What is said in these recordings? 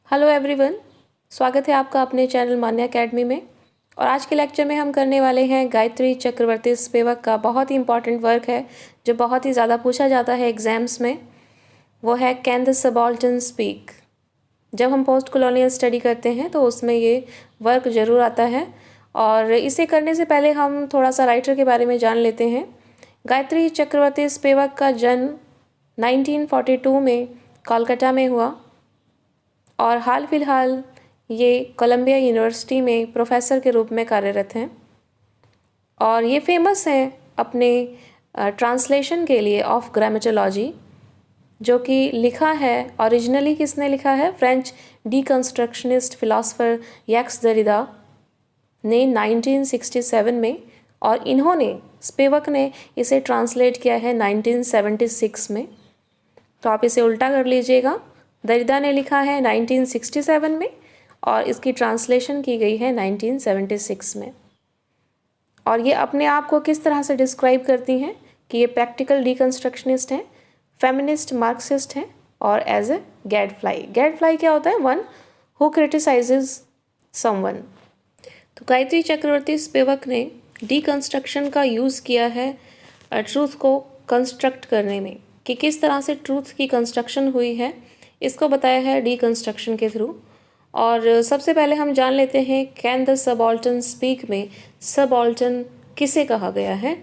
Hello everyone, स्वागत है आपका अपने चैनल मान्या एकेडमी में। और आज के लेक्चर में हम करने वाले हैं गायत्री चक्रवर्ती स्पिवक का बहुत ही इम्पॉर्टेंट वर्क है जो बहुत ही ज़्यादा पूछा जाता है एग्ज़ाम्स में। वो है कैन द सबाल्टर्न स्पीक। जब हम पोस्ट कॉलोनियल स्टडी करते हैं तो उसमें ये वर्क ज़रूर आता है। और इसे करने से पहले हम थोड़ा सा राइटर के बारे में जान लेते हैं। गायत्री चक्रवर्ती स्पिवक का जन्म 1942 में कोलकाता में हुआ और हाल फिलहाल ये कोलंबिया यूनिवर्सिटी में प्रोफेसर के रूप में कार्यरत हैं। और ये फेमस हैं अपने ट्रांसलेशन के लिए ऑफ ग्रामेटोलॉजी, जो कि लिखा है ओरिजिनली किसने लिखा है, फ्रेंच डीकंस्ट्रक्शनिस्ट फिलासफर यैक्स दरिदा ने 1967 में, और इन्होंने स्पिवक ने इसे ट्रांसलेट किया है 1976 में। तो आप इसे उल्टा कर लीजिएगा, दरिदा ने लिखा है 1967 में और इसकी ट्रांसलेशन की गई है 1976 में। और ये अपने आप को किस तरह से डिस्क्राइब करती हैं कि ये प्रैक्टिकल डीकंस्ट्रक्शनिस्ट हैं, फेमिनिस्ट मार्क्सिस्ट हैं और एज ए गैडफ्लाई। गैडफ्लाई क्या होता है? One who criticises someone. तो गायत्री चक्रवर्ती स्पिवक ने डीकंस्ट्रक्शन का यूज़ किया है ट्रूथ को कंस्ट्रक्ट करने में, कि किस तरह से ट्रूथ की कंस्ट्रक्शन हुई है, इसको बताया है डीकंस्ट्रक्शन के थ्रू। और सबसे पहले हम जान लेते हैं कैन द सबाल्टर्न स्पीक में सबाल्टर्न किसे कहा गया है।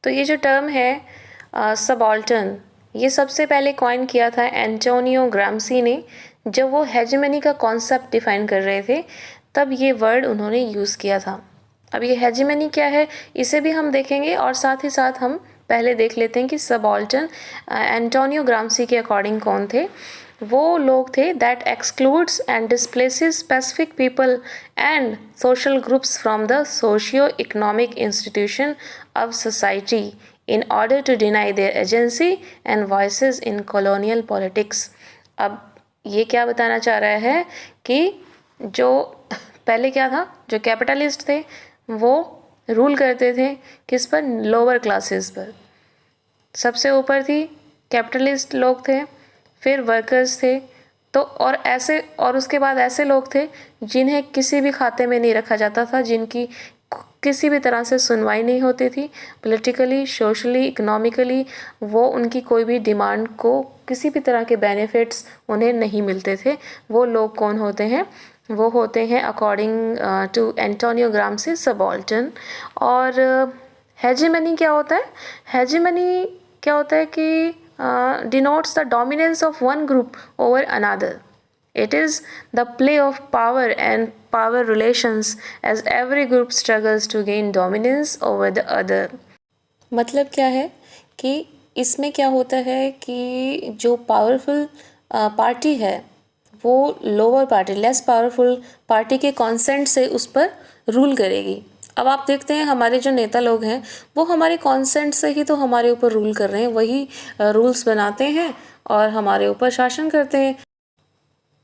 तो ये जो टर्म है सबाल्टर्न, ये सबसे पहले कॉइन किया था एंटोनियो ग्राम्सी ने, जब वो हेजेमनी का कॉन्सेप्ट डिफाइन कर रहे थे, तब ये वर्ड उन्होंने यूज़ किया था। अब ये हेजेमनी क्या है इसे भी हम देखेंगे, और साथ ही साथ हम पहले देख लेते हैं कि सबाल्टर्न एंटोनियो ग्राम्सी के अकॉर्डिंग कौन थे। वो लोग थे that excludes and displaces specific people and social groups from the socio economic institution of society in order to deny their agency and voices in colonial politics. अब ये क्या बताना चाह रहा है कि जो पहले क्या था, जो कैपिटलिस्ट थे वो रूल करते थे किस पर? लोअर क्लासेस पर। सबसे ऊपर थी कैपिटलिस्ट लोग थे, फिर वर्कर्स थे, तो और उसके बाद ऐसे लोग थे जिन्हें किसी भी खाते में नहीं रखा जाता था, जिनकी किसी भी तरह से सुनवाई नहीं होती थी पॉलिटिकली, सोशली, इकोनॉमिकली। वो उनकी कोई भी डिमांड को, किसी भी तरह के बेनिफिट्स उन्हें नहीं मिलते थे। वो लोग कौन होते हैं? वो होते हैं according to Antonio Gramsci subaltern. और हेजेमनी क्या होता है? हेजेमनी क्या होता है कि denotes the dominance of one group over another. It is the play of power and power relations as every group struggles to gain dominance over the other. मतलब क्या है कि इसमें क्या होता है कि जो पावरफुल पार्टी है वो lower party, less powerful party के कॉन्सेंट से उस पर रूल करेगी। अब आप देखते हैं हमारे जो नेता लोग हैं वो हमारे कॉन्सेंट से ही तो हमारे ऊपर रूल कर रहे हैं, वही रूल्स बनाते हैं और हमारे ऊपर शासन करते हैं।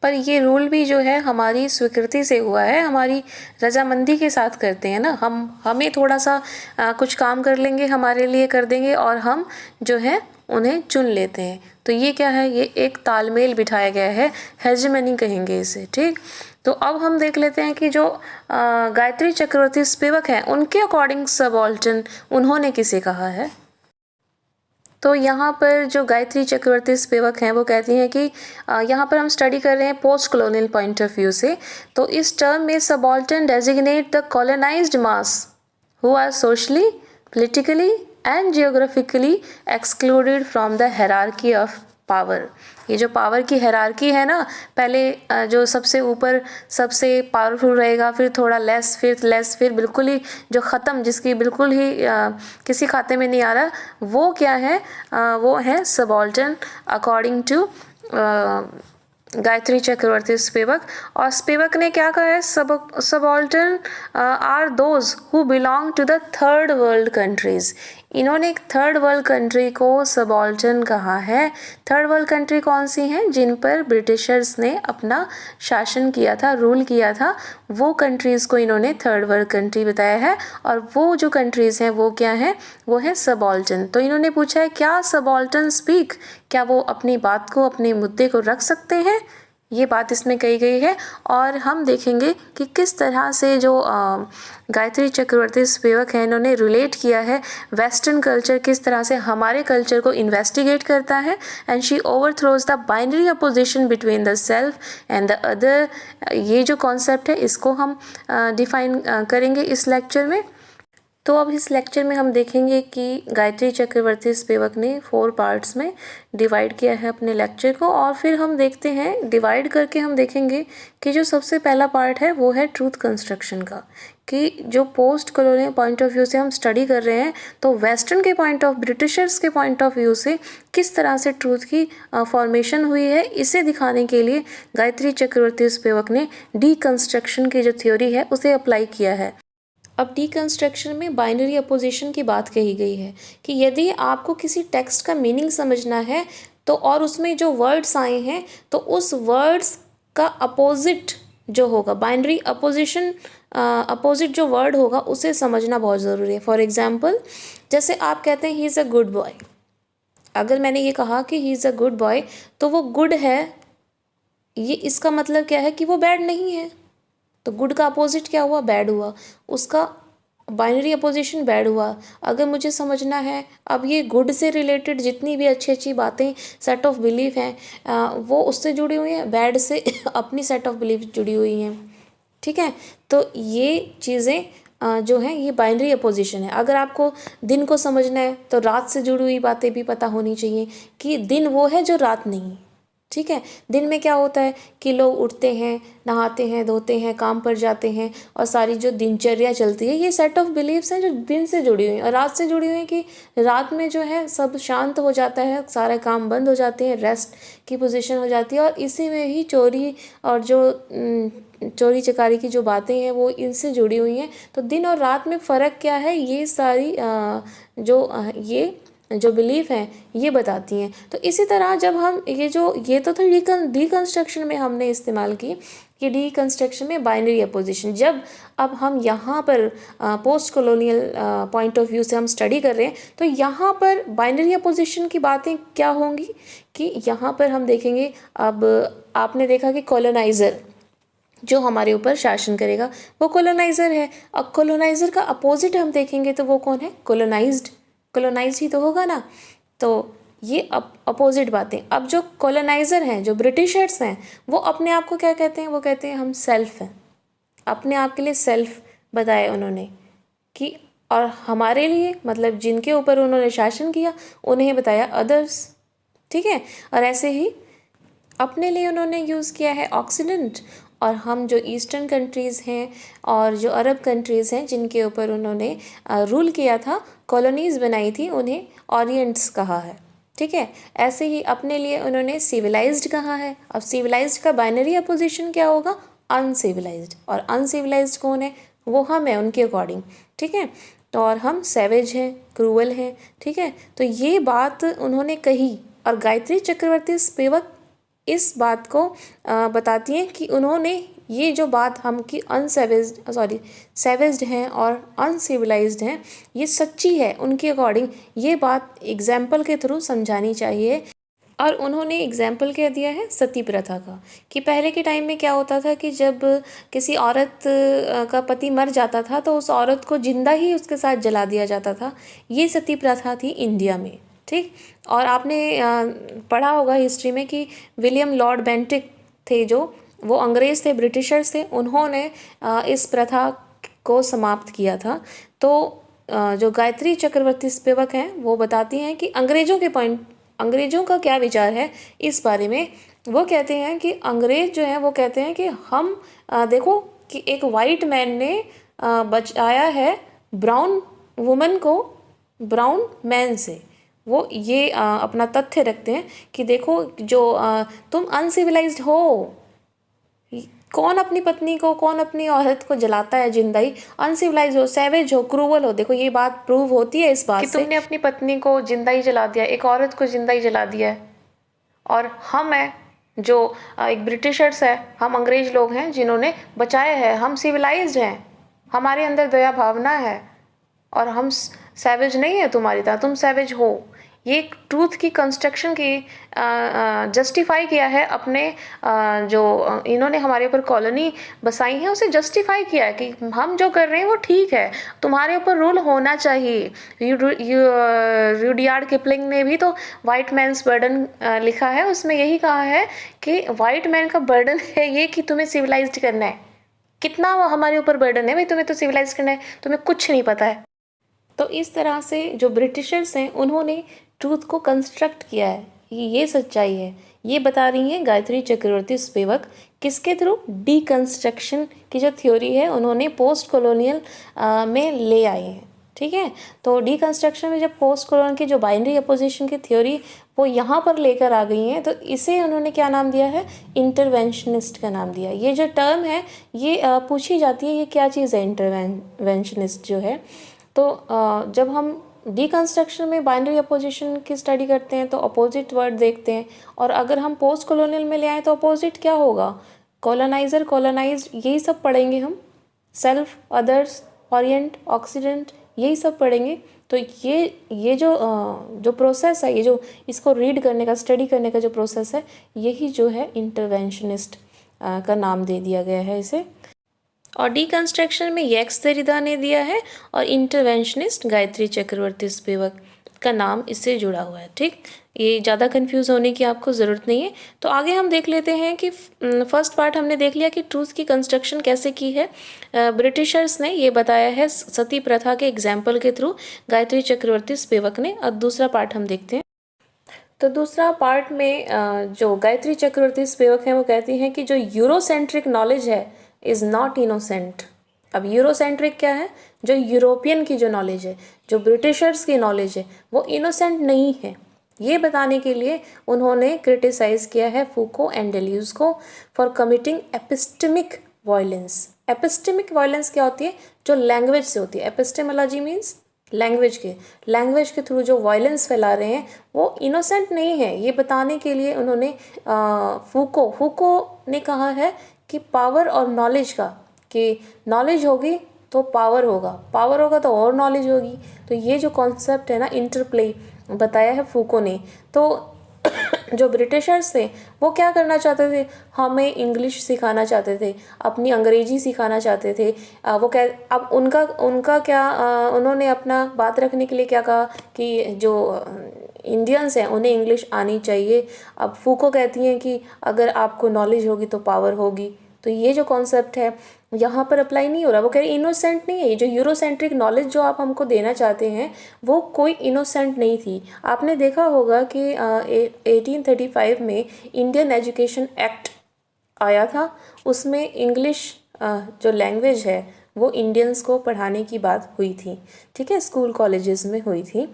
पर ये रूल भी जो है हमारी स्वीकृति से हुआ है, हमारी रजामंदी के साथ करते हैं ना। हमें थोड़ा सा कुछ काम कर लेंगे, हमारे लिए कर देंगे और हम जो है उन्हें चुन लेते हैं। तो ये क्या है? ये एक तालमेल बिठाया गया है, हेजेमनी कहेंगे इसे, ठीक। तो अब हम देख लेते हैं कि जो गायत्री चक्रवर्ती स्पिवक हैं उनके अकॉर्डिंग सबाल्टर्न उन्होंने किसे कहा है। तो यहाँ पर जो गायत्री चक्रवर्ती स्पिवक हैं वो कहती हैं कि यहाँ पर हम स्टडी कर रहे हैं post colonial point of view से। तो इस टर्म में subaltern designate the colonised mass who are socially, politically and geographically excluded from the hierarchy of power. ये जो पावर की हायरार्की है ना, पहले जो सबसे ऊपर सबसे पावरफुल रहेगा, फिर थोड़ा लेस, फिर लेस, फिर बिल्कुल ही जो ख़त्म, जिसकी बिल्कुल ही किसी खाते में नहीं आ रहा, वो क्या है? वो है subaltern according to Gayatri Chakravorty Spivak. और स्पिवक ने क्या कहा है? Subaltern are those who belong to the third world countries. इन्होंने थर्ड वर्ल्ड कंट्री को सबाल्टर्न कहा है। थर्ड वर्ल्ड कंट्री कौन सी हैं? जिन पर ब्रिटिशर्स ने अपना शासन किया था, रूल किया था, वो कंट्रीज़ को इन्होंने थर्ड वर्ल्ड कंट्री बताया है। और वो जो कंट्रीज़ हैं वो क्या हैं? वो है सबाल्टर्न। तो इन्होंने पूछा है क्या सबाल्टर्न स्पीक, क्या वो अपनी बात को, अपने मुद्दे को रख सकते हैं ये बात इसमें कही गई है। और हम देखेंगे कि किस तरह से जो गायत्री चक्रवर्ती स्पिवक है इन्होंने रिलेट किया है वेस्टर्न कल्चर, किस तरह से हमारे कल्चर को इन्वेस्टिगेट करता है। And she overthrows the binary opposition between the self and the other. ये जो कॉन्सेप्ट है इसको हम डिफाइन करेंगे इस लेक्चर में। तो अब इस लेक्चर में हम देखेंगे कि गायत्री चक्रवर्ती स्पिवक ने 4 पार्ट्स में डिवाइड किया है अपने लेक्चर को। और फिर हम देखते हैं, डिवाइड करके हम देखेंगे कि जो सबसे पहला पार्ट है वो है ट्रूथ कंस्ट्रक्शन का, कि जो post colonial point of view से हम स्टडी कर रहे हैं तो वेस्टर्न के पॉइंट ऑफ, ब्रिटिशर्स के पॉइंट ऑफ व्यू से किस तरह से ट्रूथ की फॉर्मेशन हुई है, इसे दिखाने के लिए गायत्री चक्रवर्ती स्पिवक ने डीकंस्ट्रक्शन की जो थ्योरी है उसे अप्लाई किया है। अब डीकंस्ट्रक्शन में बाइनरी अपोजिशन की बात कही गई है कि यदि आपको किसी टेक्स्ट का मीनिंग समझना है तो और उसमें जो वर्ड्स आए हैं तो उस वर्ड्स का अपोजिट जो होगा, बाइनरी अपोजिशन, अपोजिट जो वर्ड होगा उसे समझना बहुत ज़रूरी है। फॉर एग्जाम्पल, जैसे आप कहते हैं he is a good boy, अगर मैंने ये कहा कि he is a good boy तो वो गुड है, ये इसका मतलब क्या है कि वो बैड नहीं है। तो गुड का अपोजिट क्या हुआ? बैड हुआ, उसका बाइनरी अपोजिशन बैड हुआ। अगर मुझे समझना है अब ये गुड से रिलेटेड जितनी भी अच्छी अच्छी बातें, सेट ऑफ बिलीफ हैं, वो उससे जुड़ी हुई हैं, बैड से अपनी सेट ऑफ बिलीफ जुड़ी हुई हैं, ठीक है। तो ये चीज़ें जो हैं ये बाइनरी अपोजिशन है। अगर आपको दिन को समझना है तो रात से जुड़ी हुई बातें भी पता होनी चाहिए कि दिन वो है जो रात नहीं, ठीक है। दिन में क्या होता है कि लोग उठते हैं, नहाते हैं, धोते हैं, काम पर जाते हैं और सारी जो दिनचर्या चलती है ये सेट ऑफ बिलीव्स हैं जो दिन से जुड़ी हुई हैं। और रात से जुड़ी हुई हैं कि रात में जो है सब शांत हो जाता है, सारे काम बंद हो जाते हैं, रेस्ट की पोजीशन हो जाती है और इसी में ही चोरी और जो चोरी चकारी की जो बातें हैं वो इनसे जुड़ी हुई हैं। तो दिन और रात में फ़र्क क्या है, ये सारी जो बिलीफ हैं ये बताती हैं। तो इसी तरह जब हम ये तो था डीकंस्ट्रक्शन में हमने इस्तेमाल की कि डीकंस्ट्रक्शन में बाइनरी अपोजिशन, जब अब हम यहाँ पर post colonial point of view से हम स्टडी कर रहे हैं तो यहाँ पर बाइनरी अपोजिशन की बातें क्या होंगी कि यहाँ पर हम देखेंगे, अब आपने देखा कि कॉलोनाइज़र जो हमारे ऊपर शासन करेगा वो कॉलोनाइज़र है। अब कॉलोनाइज़र का अपोजिट हम देखेंगे तो वो कौन है? कॉलोनाइज्ड। कॉलोनाइज्ड ही तो होगा ना। तो ये अपोजिट बातें। अब जो कॉलोनाइज़र हैं, जो ब्रिटिशर्स हैं, वो अपने आप को क्या कहते हैं? वो कहते हैं हम सेल्फ हैं। अपने आप के लिए सेल्फ बताया उन्होंने कि, और हमारे लिए मतलब जिनके ऊपर उन्होंने शासन किया उन्हें बताया अदर्स, ठीक है। और ऐसे ही अपने लिए उन्होंने यूज़ किया है ऑक्सीडेंट, और हम जो ईस्टर्न कंट्रीज़ हैं और जो अरब कंट्रीज़ हैं जिनके ऊपर उन्होंने रूल किया था, कॉलोनीज़ बनाई थी, उन्हें ओरिएंट्स कहा है, ठीक है। ऐसे ही अपने लिए उन्होंने सिविलाइज्ड कहा है। अब सिविलाइज्ड का बाइनरी अपोजिशन क्या होगा? अनसिविलाइज्ड। और अनसिविलाइज्ड कौन है? वो हम हैं उनके अकॉर्डिंग, ठीक है। तो और हम सैवेज हैं, क्रूअल हैं, ठीक है। तो ये बात उन्होंने कही और गायत्री चक्रवर्ती स्पिवक इस बात को बताती हैं कि उन्होंने ये जो बात हम कि सैवेज्ड हैं और अनसिविलाइज्ड हैं ये सच्ची है उनके अकॉर्डिंग, ये बात एग्जाम्पल के थ्रू समझानी चाहिए। और उन्होंने एग्जाम्पल क्या दिया है? सती प्रथा का, कि पहले के टाइम में क्या होता था कि जब किसी औरत का पति मर जाता था तो उस औरत को जिंदा ही उसके साथ जला दिया जाता था। ये सती प्रथा थी इंडिया में, ठीक। और आपने पढ़ा होगा हिस्ट्री में कि विलियम लॉर्ड बेंटिक थे, जो वो अंग्रेज़ थे, ब्रिटिशर्स थे, उन्होंने इस प्रथा को समाप्त किया था। तो जो गायत्री चक्रवर्ती स्पिवक हैं वो बताती हैं कि अंग्रेज़ों का क्या विचार है इस बारे में। वो कहते हैं कि अंग्रेज़ जो हैं वो कहते हैं कि हम देखो कि एक वाइट मैन ने बचाया है ब्राउन वुमन को ब्राउन मैन से। वो ये अपना तथ्य रखते हैं कि देखो जो तुम अनसिविलाइज्ड हो, कौन अपनी पत्नी को, कौन अपनी औरत को जलाता है जिंदा ही? अनसिविलाइज हो, सैवेज हो, क्रूवल हो। देखो ये बात प्रूव होती है इस बात से कि तुमने अपनी पत्नी को जिंदा ही जला दिया, एक औरत को जिंदा ही जला दिया है। और हम हैं जो एक ब्रिटिशर्स है, हम अंग्रेज लोग हैं जिन्होंने बचाया है, हम सिविलाइज्ड हैं, हमारे अंदर दया भावना है और हम सैवेज नहीं है तुम्हारी तरह, तुम सैवेज हो। ये ट्रूथ की कंस्ट्रक्शन की जस्टिफाई किया है अपने जो इन्होंने हमारे ऊपर कॉलोनी बसाई है उसे जस्टिफाई किया है कि हम जो कर रहे हैं वो ठीक है, तुम्हारे ऊपर रूल होना चाहिए। रुडयार्ड किपलिंग ने भी तो वाइट मैन्स बर्डन लिखा है, उसमें यही कहा है कि वाइट मैन का बर्डन है ये कि तुम्हें सिविलाइज्ड करना है। कितना हमारे ऊपर बर्डन है भाई, तुम्हें तो सिविलाइज करना है, तुम्हें कुछ नहीं पता है। तो इस तरह से जो ब्रिटिशर्स हैं उन्होंने ट्रूथ को कंस्ट्रक्ट किया है, ये सच्चाई है। ये बता रही हैं गायत्री चक्रवर्ती स्पिवक, किसके थ्रू? डीकंस्ट्रक्शन की जो थ्योरी है उन्होंने पोस्ट कॉलोनियल में ले आए हैं। ठीक है, तो डीकंस्ट्रक्शन में जब पोस्ट कॉलोनियल की जो बाइनरी अपोजिशन की थ्योरी वो यहाँ पर लेकर आ गई हैं, तो इसे उन्होंने क्या नाम दिया है? इंटरवेंशनिस्ट का नाम दिया। ये जो टर्म है ये पूछी जाती है, ये क्या चीज़ है इंटरवेंशनिस्ट जो है? तो जब हम डीकंस्ट्रक्शन में बाइनरी अपोजिशन की स्टडी करते हैं तो अपोजिट वर्ड देखते हैं, और अगर हम पोस्ट कॉलोनियल में ले आए तो अपोजिट क्या होगा? कॉलोनाइजर, कॉलोनाइज्ड, यही सब पढ़ेंगे हम। सेल्फ, अदर्स, ओरिएंट, ऑक्सीडेंट, यही सब पढ़ेंगे। तो ये जो प्रोसेस है, ये जो इसको रीड करने का, स्टडी करने का जो प्रोसेस है, यही जो है इंटरवेंशनिस्ट का नाम दे दिया गया है इसे। और डीकंस्ट्रक्शन में यैक्स देरिदा ने दिया है, और इंटरवेंशनिस्ट गायत्री चक्रवर्ती स्पिवक का नाम इससे जुड़ा हुआ है। ठीक, ये ज़्यादा कंफ्यूज होने की आपको ज़रूरत नहीं है। तो आगे हम देख लेते हैं कि फर्स्ट पार्ट हमने देख लिया कि ट्रूथ की कंस्ट्रक्शन कैसे की है ब्रिटिशर्स ने, ये बताया है सती प्रथा के एग्जाम्पल के थ्रू गायत्री चक्रवर्ती स्पिवक ने। और दूसरा पार्ट हम देखते हैं। तो दूसरा पार्ट में जो गायत्री चक्रवर्ती स्पिवक हैं वो कहती हैं कि जो यूरोसेंट्रिक नॉलेज है इज़ नॉट इनोसेंट। अब यूरोसेंट्रिक क्या है? जो यूरोपियन की जो नॉलेज है, जो ब्रिटिशर्स की नॉलेज है, वो इनोसेंट नहीं है। ये बताने के लिए उन्होंने क्रिटिसाइज किया है फूको एंड डेल्यूज को for committing epistemic violence. Epistemic violence क्या होती है? जो लैंग्वेज से होती है। एपिस्टेमोलॉजी मीन्स लैंग्वेज के थ्रू जो वायलेंस फैला रहे हैं वो इनोसेंट नहीं है। ये बताने के लिए उन्होंने फूको ने कहा है कि पावर और नॉलेज का, कि नॉलेज होगी तो पावर होगा, पावर होगा तो और नॉलेज होगी। तो ये जो कॉन्सेप्ट है ना, इंटरप्ले बताया है फूको ने। तो जो ब्रिटिशर्स थे वो क्या करना चाहते थे? हमें इंग्लिश सिखाना चाहते थे, अपनी अंग्रेजी सिखाना चाहते थे। वो कह अब उनका क्या उन्होंने अपना बात रखने के लिए क्या कहा कि जो इंडियंस हैं उन्हें इंग्लिश आनी चाहिए। अब फूको कहती हैं कि अगर आपको नॉलेज होगी तो पावर होगी। तो ये जो कॉन्सेप्ट है यहाँ पर अप्लाई नहीं हो रहा। वो कह रही इनोसेंट नहीं है। ये जो यूरोसेंट्रिक नॉलेज जो आप हमको देना चाहते हैं वो कोई इनोसेंट नहीं थी। आपने देखा होगा कि 1835 में इंडियन एजुकेशन एक्ट आया था, उसमें इंग्लिश जो लैंग्वेज है वो इंडियंस को पढ़ाने की बात हुई थी। ठीक है, स्कूल कॉलेजेस में हुई थी।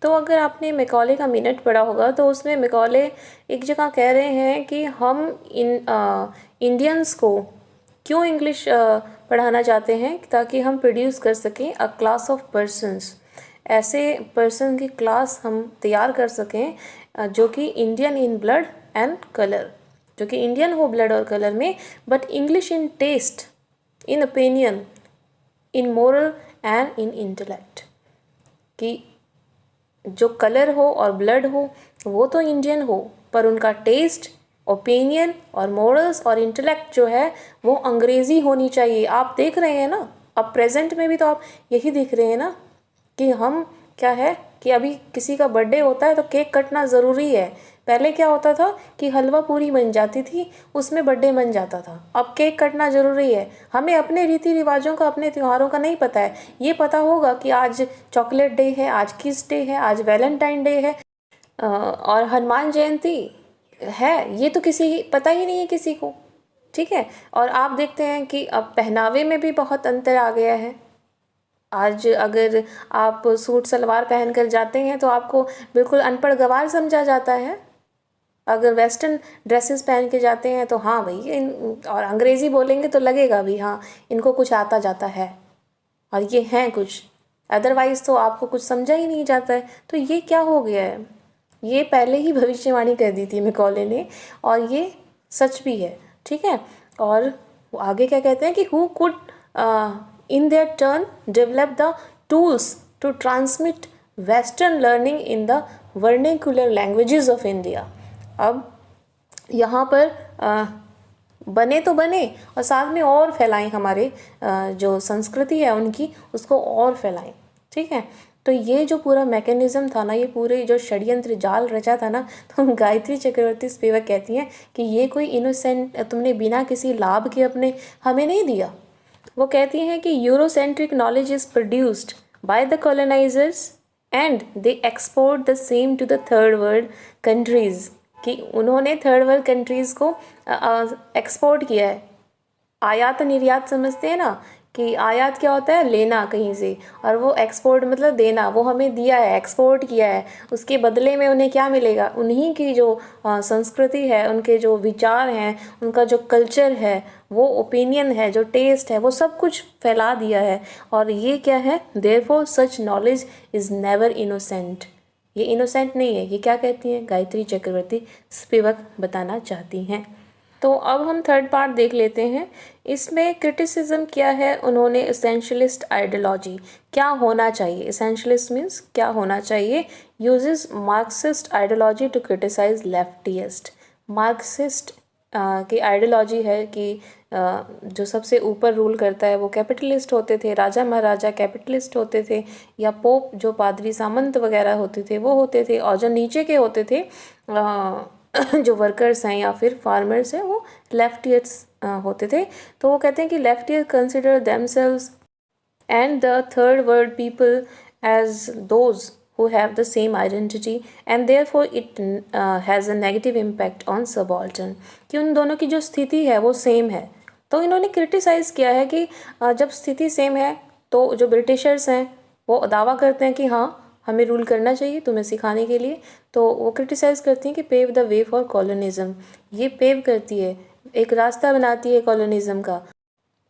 तो अगर आपने मैकॉले का मिनट पढ़ा होगा तो उसमें मैकॉले एक जगह कह रहे हैं कि हम इंडियंस को क्यों इंग्लिश पढ़ाना चाहते हैं, ताकि हम प्रोड्यूस कर सकें अ क्लास ऑफ पर्सन्स, ऐसे पर्सन की क्लास हम तैयार कर सकें जो कि Indian in blood and colour, जो कि इंडियन हो ब्लड और कलर में, but English in taste, in opinion, in moral and in intellect. कि जो कलर हो और ब्लड हो वो तो इंडियन हो, पर उनका टेस्ट, ओपिनियन और मोरल्स और इंटेलेक्ट जो है वो अंग्रेज़ी होनी चाहिए। आप देख रहे हैं ना, अब प्रेजेंट में भी तो आप यही देख रहे हैं ना कि हम क्या है कि अभी किसी का बर्थडे होता है तो केक कटना ज़रूरी है। पहले क्या होता था कि हलवा पूरी बन जाती थी, उसमें बर्थडे बन जाता था। अब केक कटना ज़रूरी है। हमें अपने रीति रिवाजों का, अपने त्योहारों का नहीं पता है। ये पता होगा कि आज चॉकलेट डे है, आज किस डे है, आज वैलेंटाइन डे है और हनुमान जयंती है, ये तो किसी पता ही नहीं है किसी को। ठीक है, और आप देखते हैं कि अब पहनावे में भी बहुत अंतर आ गया है। आज अगर आप सूट सलवार पहन कर जाते हैं तो आपको बिल्कुल अनपढ़ गंवार समझा जाता है। अगर वेस्टर्न ड्रेसेस पहन के जाते हैं तो हाँ भाई और अंग्रेज़ी बोलेंगे तो लगेगा भी हाँ इनको कुछ आता जाता है और ये हैं कुछ, अदरवाइज़ तो आपको कुछ समझा ही नहीं जाता है। तो ये क्या हो गया है? ये पहले ही भविष्यवाणी कर दी थी मैकॉले ने और ये सच भी है। ठीक है, और वो आगे क्या कहते हैं कि who could in their turn develop the tools to transmit western learning in the vernacular languages of India. अब यहाँ पर बने तो बने और साथ में और फैलाएं, हमारे जो संस्कृति है उनकी उसको और फैलाएं। ठीक है, तो ये जो पूरा मैकेनिज्म था ना, ये पूरे जो षड्यंत्र जाल रचा था ना, तो गायत्री चक्रवर्ती स्पिवक कहती हैं कि ये कोई इनोसेंट तुमने बिना किसी लाभ के अपने हमें नहीं दिया। वो कहती हैं कि Eurocentric knowledge is produced by the colonisers and they export the same to the third world countries, कि उन्होंने थर्ड वर्ल्ड कंट्रीज़ को एक्सपोर्ट किया है। आयात निर्यात समझते हैं ना, कि आयात क्या होता है, लेना कहीं से, और वो एक्सपोर्ट मतलब देना। वो हमें दिया है, एक्सपोर्ट किया है, उसके बदले में उन्हें क्या मिलेगा, उन्हीं की जो संस्कृति है, उनके जो विचार हैं, उनका जो कल्चर है, वो ओपिनियन है, जो टेस्ट है, वो सब कुछ फैला दिया है। और ये क्या है, therefore such knowledge is never innocent. ये इनोसेंट नहीं है। ये क्या कहती हैं गायत्री चक्रवर्ती स्पिवक बताना चाहती हैं। तो अब हम थर्ड पार्ट देख लेते हैं। इसमें क्रिटिसिज्म क्या है, उन्होंने एसेंशियलिस्ट आइडियोलॉजी क्या होना चाहिए, एसेंशियलिस्ट मीन्स क्या होना चाहिए, uses Marxist ideology to criticise leftist. Marxist की आइडियोलॉजी है कि जो सबसे ऊपर रूल करता है वो कैपिटलिस्ट होते थे, राजा महाराजा कैपिटलिस्ट होते थे, या पोप जो पादरी सामंत वगैरह होते थे वो होते थे, और जो नीचे के होते थे जो वर्कर्स हैं या फिर फार्मर्स हैं वो लेफ्टियर्स होते थे। तो वो कहते हैं कि लेफ्टियर consider themselves and the third world people as those who have the same identity and therefore it has a negative impact on subaltern, कि उन दोनों की जो स्थिति है वो सेम है। तो इन्होंने क्रिटिसाइज़ किया है कि जब स्थिति सेम है तो जो ब्रिटिशर्स हैं वो दावा करते हैं कि हाँ हमें रूल करना चाहिए तुम्हें सिखाने के लिए, तो वो क्रिटिसाइज़ करती हैं कि pave the way for colonialism. ये पेव करती है, एक रास्ता बनाती है कॉलोनिज्म का।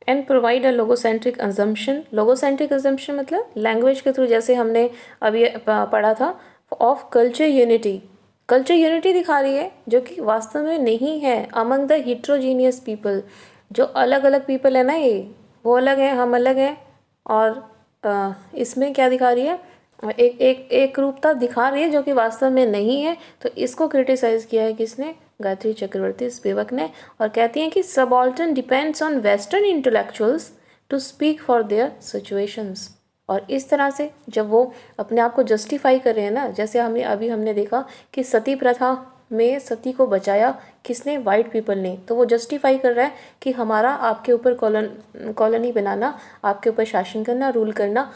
And provide a logocentric assumption. Logocentric assumption मतलब लैंग्वेज के थ्रू, जैसे हमने अभी पढ़ा था, of culture unity. Culture unity दिखा रही है जो कि वास्तव में नहीं है। अमंग द हिट्रोजीनियस पीपल, जो अलग अलग पीपल है ना, ये वो अलग है, हम अलग हैं। और इसमें क्या दिखा रही है, एक रूपता दिखा रही है जो कि वास्तव में नहीं है। तो इसको क्रिटिसाइज़ किया है किसने, गायत्री चक्रवर्ती स्पिवक ने। और कहती हैं कि subaltern depends on western intellectuals to speak for their situations. और इस तरह से जब वो अपने आप को जस्टिफाई कर रहे हैं ना, जैसे हमने देखा कि सती प्रथा में सती को बचाया किसने, वाइट पीपल ने, तो वो जस्टिफाई कर रहा है कि हमारा आपके ऊपर कॉलोनी बनाना, आपके ऊपर शासन करना, रूल करना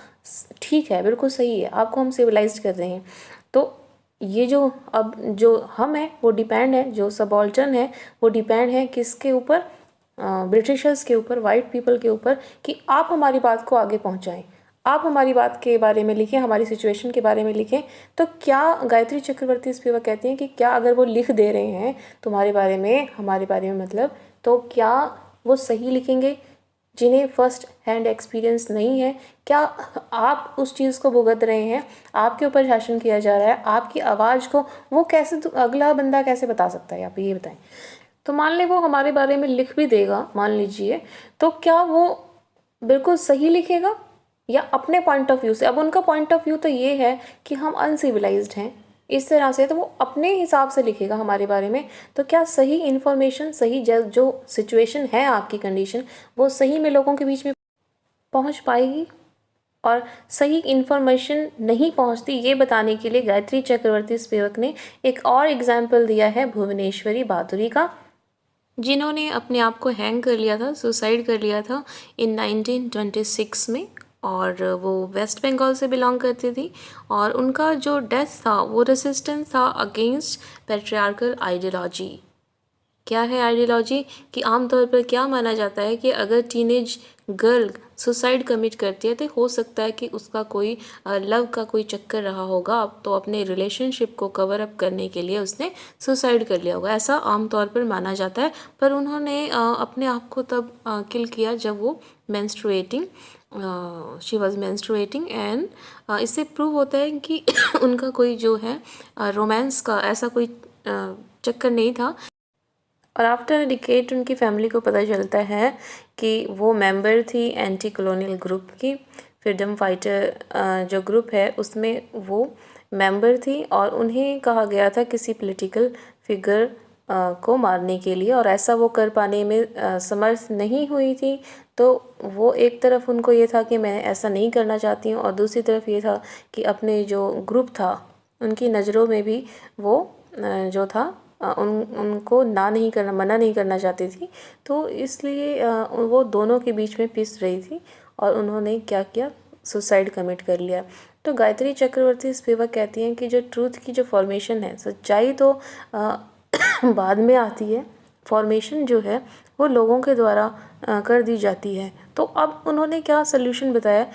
ठीक है, बिल्कुल सही है, आपको हम सिविलाइज्ड कर रहे हैं। तो ये जो अब जो हम हैं वो डिपेंड है, जो सबऑल्टर्न है वो डिपेंड है किसके ऊपर, ब्रिटिशर्स के ऊपर, वाइट पीपल के ऊपर, कि आप हमारी बात को आगे पहुंचाएं, आप हमारी बात के बारे में लिखें, हमारी सिचुएशन के बारे में लिखें। तो क्या गायत्री चक्रवर्ती स्पिवक कहती हैं कि क्या अगर वो लिख दे रहे हैं तुम्हारे बारे में, हमारे बारे में मतलब, तो क्या वो सही लिखेंगे, जिन्हें फर्स्ट हैंड एक्सपीरियंस नहीं है? क्या आप उस चीज़ को भुगत रहे हैं, आपके ऊपर शासन किया जा रहा है, आपकी आवाज़ को वो कैसे अगला बंदा कैसे बता सकता है, आप ये बताएं। तो मान लें वो हमारे बारे में लिख भी देगा, मान लीजिए, तो क्या वो बिल्कुल सही लिखेगा या अपने पॉइंट ऑफ व्यू से? अब उनका पॉइंट ऑफ व्यू तो ये है कि हम अनसिविलाइज्ड हैं इस तरह से, तो वो अपने हिसाब से लिखेगा हमारे बारे में। तो क्या सही इन्फॉर्मेशन, सही जो सिचुएशन है, आपकी कंडीशन, वो सही में लोगों के बीच में पहुंच पाएगी? और सही इन्फॉर्मेशन नहीं पहुंचती, ये बताने के लिए गायत्री चक्रवर्ती स्पिवक ने एक और एग्जाम्पल दिया है भुवनेश्वरी बहादुरी का, जिन्होंने अपने आप को हैंग कर लिया था, सुसाइड कर लिया था इन 1926 में। और वो वेस्ट बंगाल से बिलोंग करती थी, और उनका जो डेथ था वो रेसिस्टेंस था अगेंस्ट पैट्रियार्कल आइडियोलॉजी। क्या है आइडियोलॉजी? कि आमतौर पर क्या माना जाता है कि अगर टीनेज गर्ल सुसाइड कमिट करती है तो हो सकता है कि उसका कोई लव का कोई चक्कर रहा होगा, तो अपने रिलेशनशिप को कवर अप करने के लिए उसने सुसाइड कर लिया होगा, ऐसा आमतौर पर माना जाता है। पर उन्होंने अपने आप को तब किल किया जब वो menstruating, she was menstruating, and इससे प्रूव होता है कि उनका कोई जो है रोमांस का ऐसा कोई चक्कर नहीं था। और आफ्टर डिकेट उनकी फैमिली को पता चलता है कि वो मेंबर थी एंटी कॉलोनियल ग्रुप की, फ्रीडम फाइटर जो ग्रुप है उसमें वो मेंबर थी और उन्हें कहा गया था किसी पॉलिटिकल फिगर को मारने के लिए, और ऐसा वो कर पाने में समर्थ नहीं हुई थी। तो वो एक तरफ उनको ये था कि मैं ऐसा नहीं करना चाहती हूँ, और दूसरी तरफ ये था कि अपने जो ग्रुप था उनकी नज़रों में भी वो जो था उनको मना नहीं करना चाहती थी। तो इसलिए वो दोनों के बीच में पिस रही थी, और उन्होंने क्या किया, सुसाइड कमिट कर लिया। तो गायत्री चक्रवर्ती स्पिवक कहती हैं कि जो ट्रूथ की जो फॉर्मेशन है, सच्चाई तो बाद में आती है, फॉर्मेशन जो है वो लोगों के द्वारा कर दी जाती है। तो अब उन्होंने क्या सोल्यूशन बताया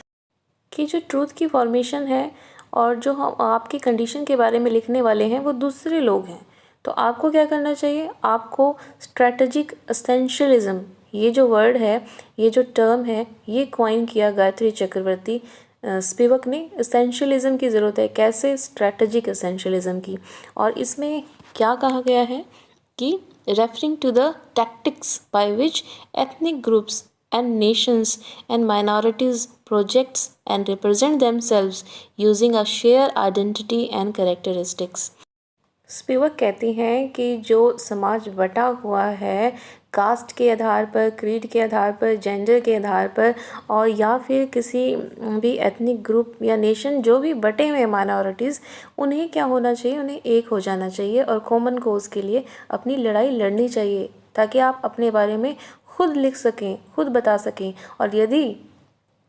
कि जो ट्रूथ की फॉर्मेशन है और जो हम आपकी कंडीशन के बारे में लिखने वाले हैं वो दूसरे लोग हैं। तो आपको क्या करना चाहिए, आपको स्ट्रैटेजिक एसेंशियलिज्म, ये जो वर्ड है, ये जो टर्म है, ये कॉइन किया गायत्री चक्रवर्ती स्पिवक ने। एसेंशियलिज्म की ज़रूरत है, कैसे, स्ट्रैटेजिक एसेंशियलिज्म की। और इसमें क्या कहा गया है कि referring to the tactics by which ethnic groups and nations and minorities projects and represent themselves using a shared identity and characteristics। Spivak कहती हैं कि जो समाज बटा हुआ है कास्ट के आधार पर, क्रीड के आधार पर, जेंडर के आधार पर, और या फिर किसी भी एथनिक ग्रुप या नेशन, जो भी बटे हुए माइनॉरिटीज़, उन्हें क्या होना चाहिए, उन्हें एक हो जाना चाहिए और कॉमन कोज के लिए अपनी लड़ाई लड़नी चाहिए, ताकि आप अपने बारे में खुद लिख सकें, खुद बता सकें। और यदि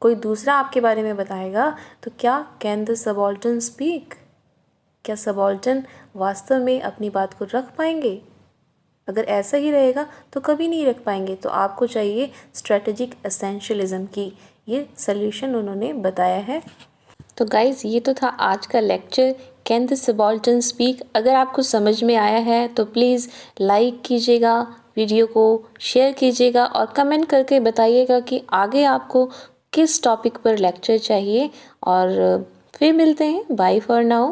कोई दूसरा आपके बारे में बताएगा तो क्या, कैन द सबाल्टर्न स्पीक, क्या सबाल्टर्न वास्तव में अपनी बात को रख पाएंगे? अगर ऐसा ही रहेगा तो कभी नहीं रख पाएंगे। तो आपको चाहिए स्ट्रैटेजिक एसेंशियलिज्म की, ये सल्यूशन उन्होंने बताया है। तो गाइज़, ये तो था आज का lecture, can the subaltern speak. अगर आपको समझ में आया है तो प्लीज़ लाइक कीजिएगा, वीडियो को शेयर कीजिएगा और कमेंट करके बताइएगा कि आगे आपको किस टॉपिक पर लेक्चर चाहिए। और फिर मिलते हैं, बाय फॉर नाउ।